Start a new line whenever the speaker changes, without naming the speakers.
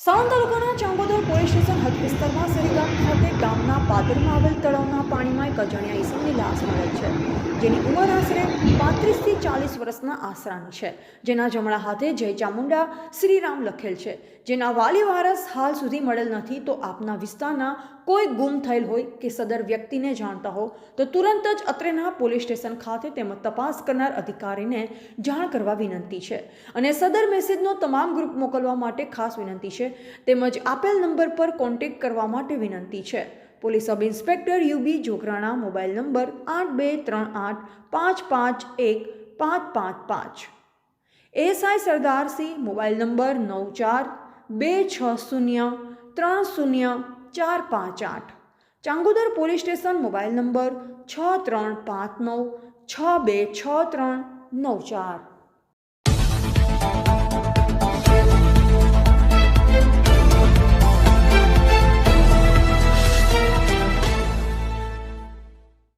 સાણંદ તાલુકાના Changodar police station હદ વિસ્તારમાં સરીગામ ખાતે ગામના પાદરમાં આવેલ તળાવના પાણીમાં એક અજાણ્યા ઈસમની લાશ મળેલ છે, જેની ઉંમર આશરે 35 થી 40 વર્ષના આસરાની છે, જેના જમણા હાથે જય ચામુંડા શ્રીરામ લખેલ છે, જેના વાલી વારસ હાલ સુધી મળેલ નથી। તો આપના વિસ્તારના કોઈ ગુમ થયેલ હોય કે સદર વ્યક્તિને જાણતા હો તો તુરંત જ અત્રેના પોલીસ સ્ટેશન ખાતે તેમજ તપાસ કરનાર અધિકારીને જાણ કરવા વિનંતી છે અને સદર મેસેજનો તમામ ગ્રુપ મોકલવા માટે ખાસ વિનંતી છે, તેમજ આપેલ નંબર પર કોન્ટેક્ટ કરવા માટે વિનંતી છે। Police sub inspector UB Jograna, mobile number 8238551555, SI Sardarsinh, mobile number 9426030458, Changodar police station, mobile number 6359626394।